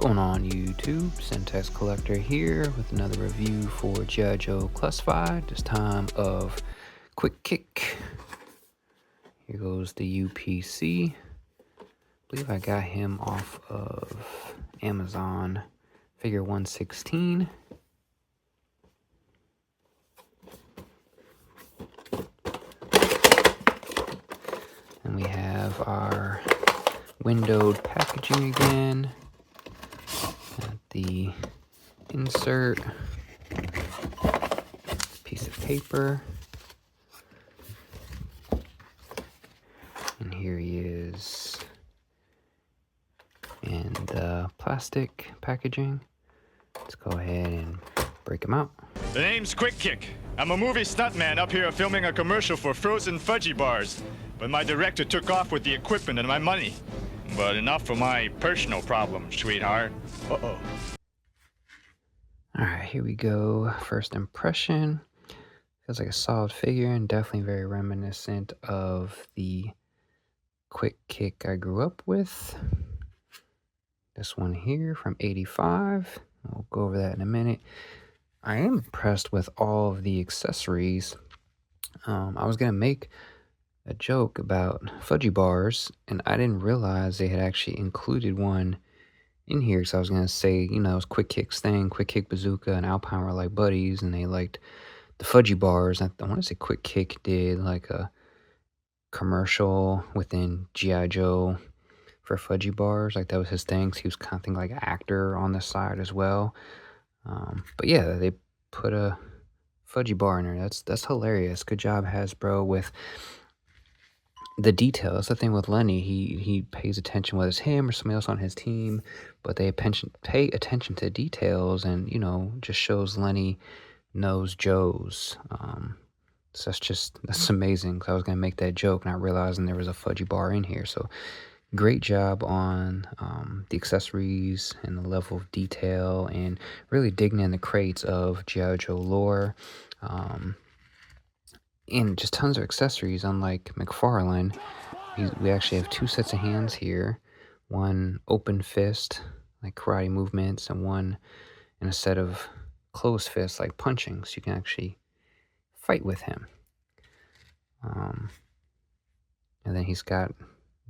going on YouTube? Centex Collector here with another review for G.I. Joe Classified, this time of Quick Kick. Here goes the UPC. I believe I got him off of Amazon, figure 116. And we have our windowed packaging again. The insert, piece of paper, and here he is in the plastic packaging. Let's go ahead and break him out. The name's Quick Kick. I'm a movie stuntman up here filming a commercial for frozen fudgy bars, but my director took off with the equipment and my money. But enough for my personal problems, sweetheart. Uh-oh. Alright, here we go. First impression. Feels like a solid figure and definitely very reminiscent of the Quick Kick I grew up with. This one here from '85. We'll go over that in a minute. I am impressed with all of the accessories. I was going to make a joke about fudgy bars, and I didn't realize they had actually included one in here. So I was going to say, you know, it was Quick Kick's thing. Quick Kick Bazooka and Alpine were like buddies, and they liked the fudgy bars. I want to say Quick Kick did like a commercial within G.I. Joe for fudgy bars. Like that was his thing. So he was kind of thinking like an actor on the side as well. But yeah, they put a fudgy bar in there. That's hilarious. Good job, Hasbro, with the detail. That's the thing with Lenny. He pays attention, whether it's him or somebody else on his team, but they pay attention to details, and you know, just shows Lenny knows Joe's. So that's amazing. Cause I was gonna make that joke, not realizing there was a fudgy bar in here. So great job on the accessories and the level of detail, and really digging in the crates of G.I. Joe lore. And just tons of accessories. Unlike McFarlane, we actually have two sets of hands here. One open fist, like karate movements, and one in a set of closed fists, like punching, so you can actually fight with him. And then he's got,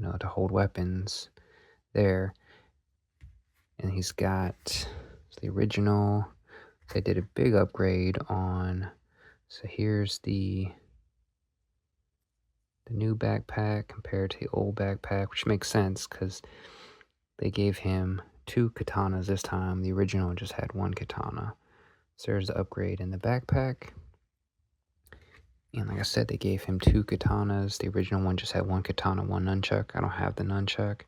you know, to hold weapons there. And he's got the original. They did a big upgrade on. So here's the new backpack compared to the old backpack, which makes sense because they gave him two katanas this time. The original just had one katana. So there's the upgrade in the backpack. And like I said, they gave him two katanas. The original one just had one katana, one nunchuck. I don't have the nunchuck.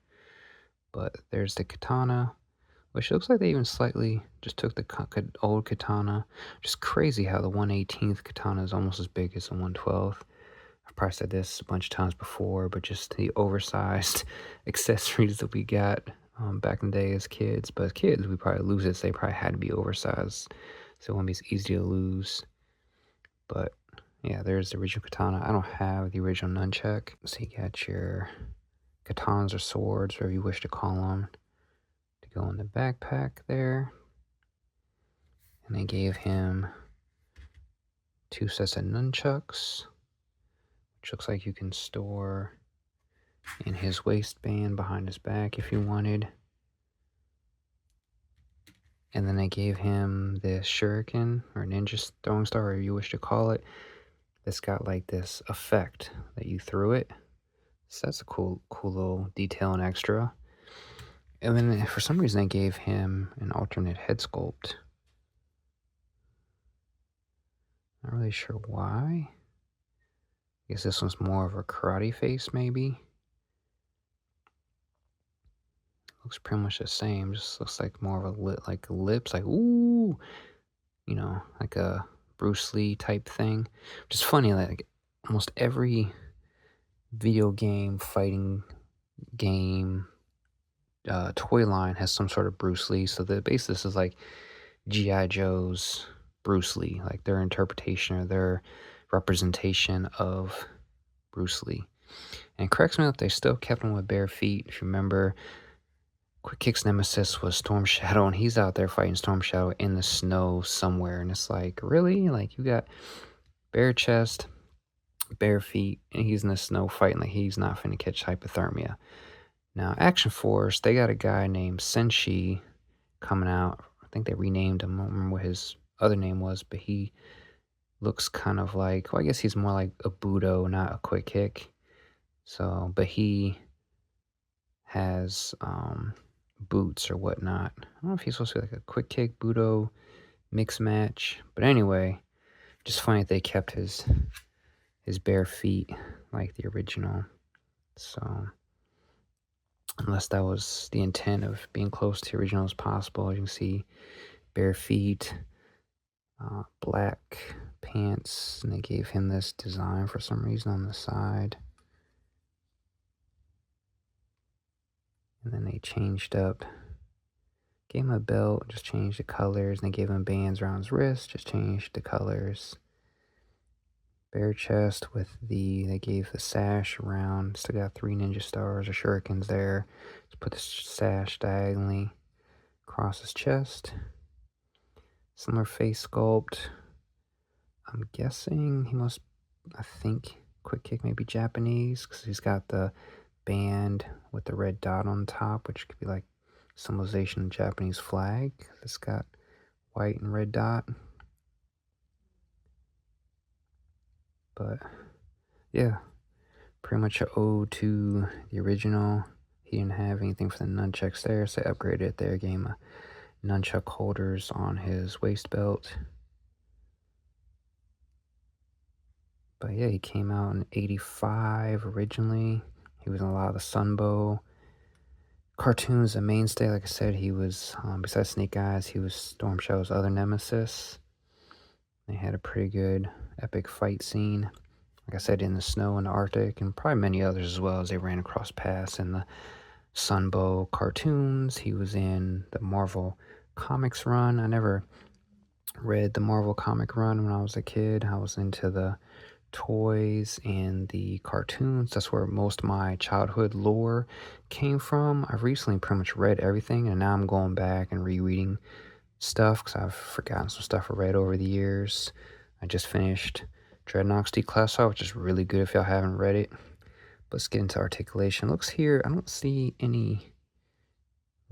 But there's the katana, which looks like they even slightly just took the old katana. Just crazy how the 1/18th katana is almost as big as the 1/12th. I've probably said this a bunch of times before, but just the oversized accessories that we got back in the day as kids. But as kids, we probably lose it, so they probably had to be oversized, so it wouldn't be as easy to lose. But yeah, there's the original katana. I don't have the original nunchuck. So you got your katanas or swords, whatever you wish to call them, to go in the backpack there. And they gave him two sets of nunchucks, which looks like you can store in his waistband behind his back if you wanted. And then they gave him this shuriken or ninja throwing star, or you wish to call it, that's got like this effect that you threw it. So that's a cool little detail and extra. And then for some reason they gave him an alternate head sculpt. Not really sure why. I guess this one's more of a karate face, maybe. Looks pretty much the same. Just looks like more of a lips, like ooh, you know, like a Bruce Lee type thing. Which is funny, like almost every video game, fighting game, toy line has some sort of Bruce Lee. So the basis is like G.I. Joe's Bruce Lee, like their interpretation or their representation of Bruce Lee. And correct me if they still kept him with bare feet. If you remember, Quick Kick's nemesis was Storm Shadow, and he's out there fighting Storm Shadow in the snow somewhere. And it's like, really? Like, you got bare chest, bare feet, and he's in the snow fighting like he's not finna catch hypothermia. Now, Action Force, they got a guy named Senshi coming out. I think they renamed him. I don't remember what his other name was, but he looks kind of like, well, I guess he's more like a Budo, not a Quick Kick. So, but he has boots or whatnot. I don't know if he's supposed to be like a Quick Kick Budo mix match, but anyway, just funny that they kept his bare feet like the original. So unless that was the intent of being close to the original as possible, you can see bare feet, black pants, and they gave him this design for some reason on the side. And then they changed up, gave him a belt, just changed the colors, and they gave him bands around his wrist, just changed the colors. Bare chest with they gave the sash around, still got 3 ninja stars or shurikens there. Just put the sash diagonally across his chest. Similar face sculpt. I'm guessing I think Quick Kick may be Japanese, because he's got the band with the red dot on top, which could be like symbolization of Japanese flag. It's got white and red dot. But yeah, pretty much an ode to the original. He didn't have anything for the nunchucks there, so I upgraded it there. Gave him nunchuck holders on his waist belt. But yeah, he came out in '85 originally. He was in a lot of the Sunbow cartoons, a mainstay. Like I said, he was, besides Snake Eyes, he was Storm Shadow's other nemesis. They had a pretty good epic fight scene. Like I said, in the snow in the Arctic, and probably many others as well, as they ran across paths in the Sunbow cartoons. He was in the Marvel Comics run. I never read the Marvel comic run when I was a kid. I was into the toys and the cartoons. That's where most of my childhood lore came from. I've recently pretty much read everything, and now I'm going back and rereading stuff because I've forgotten some stuff I read over the years. I just finished Dreadnought's Declassified, which is really good if y'all haven't read it. Let's get into articulation. Looks here, I don't see any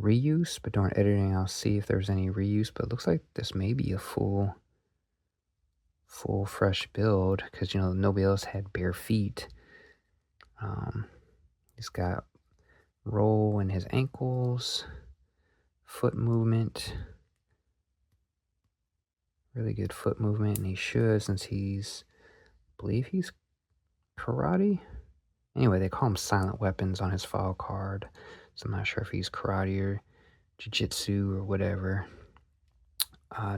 reuse, but during editing I'll see if there's any reuse, but it looks like this may be a full fresh build, because nobody else had bare feet. He's got roll in his ankles, foot movement, really good foot movement, and he should, since I believe he's karate. Anyway, they call him silent weapons on his file card, so I'm not sure if he's karate or jiu-jitsu or whatever.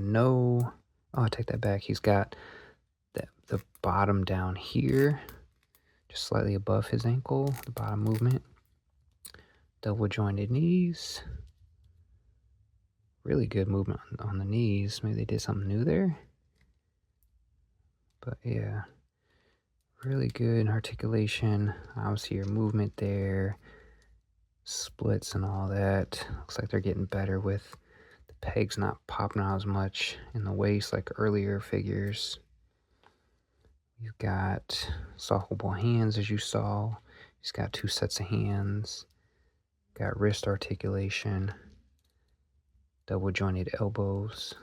No, I take that back. He's got the bottom down here, just slightly above his ankle, the bottom movement. Double jointed knees. Really good movement on the knees. Maybe they did something new there. But yeah, really good articulation. Obviously your movement there, splits and all that. Looks like they're getting better with the pegs not popping out as much in the waist like earlier figures. You've got softball hands, as you saw. He's got 2 sets of hands. Got wrist articulation. Double jointed elbows.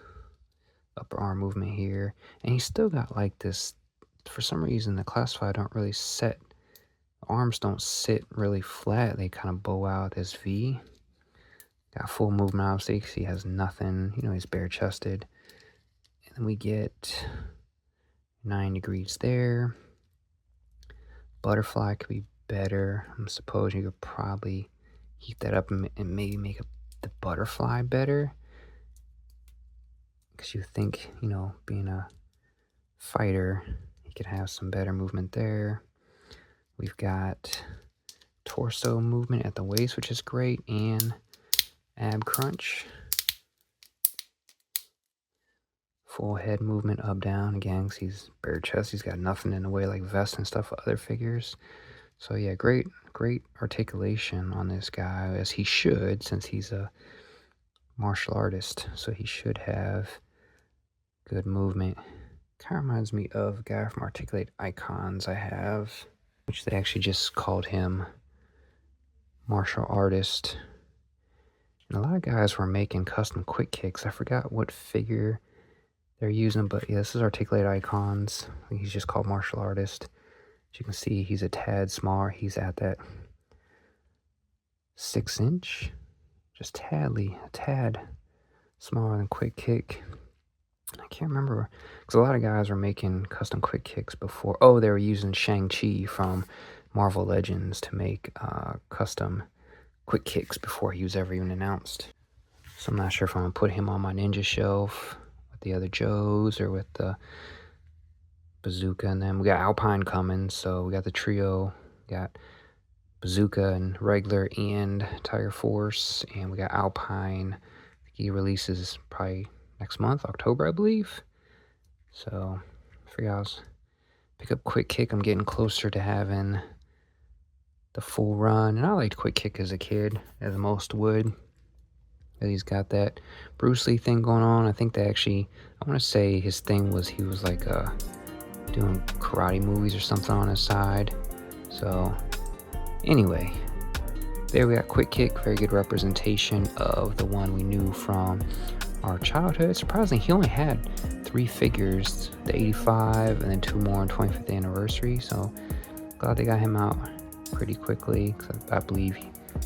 Upper arm movement here. And he's still got like this, for some reason the classified don't really set, the arms don't sit really flat. They kind of bow out this V. Got full movement obviously because he has nothing. He's bare chested. And then we get 9 degrees there. Butterfly could be better. I'm supposing you could probably heat that up and maybe make the butterfly better. Because you think, being a fighter, he could have some better movement there. We've got torso movement at the waist, which is great, and ab crunch. Full head movement up, down. Again, because he's bare chest, he's got nothing in the way like vests and stuff for other figures. So yeah, great articulation on this guy, as he should, since he's a martial artist. So he should have good movement. Kind of reminds me of a guy from Articulate Icons I have, which they actually just called him martial artist. And a lot of guys were making custom quick kicks. I forgot what figure they're using, but yeah, this is Articulate Icons. I think he's just called martial artist. As you can see, he's a tad smaller. He's at that 6-inch, just a tad smaller than quick kick. I can't remember, because a lot of guys were making custom quick kicks before. Oh, they were using Shang-Chi from Marvel Legends to make custom quick kicks before he was ever even announced. So I'm not sure if I'm going to put him on my ninja shelf with the other Joes or with the Bazooka. And then we got Alpine coming, so we got the trio. Got Bazooka and regular and Tiger Force, and we got Alpine. I think he releases probably next month, October, I believe. So I figure I'll pick up Quick Kick. I'm getting closer to having the full run, and I liked Quick Kick as a kid, as most would. He's got that Bruce Lee thing going on. I think they actually, I want to say his thing was he was like doing karate movies or something on his side. So anyway, there we got Quick Kick. Very good representation of the one we knew from our childhood. Surprisingly, he only had 3 figures, the 85 and then 2 more on 25th anniversary. So glad they got him out pretty quickly, because I believe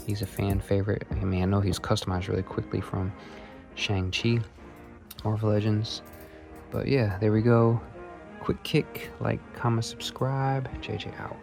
he's a fan favorite. I mean, I know he's customized really quickly from Shang-Chi, Marvel Legends. But yeah, there we go. Quick Kick, like, comment, subscribe. JJ out.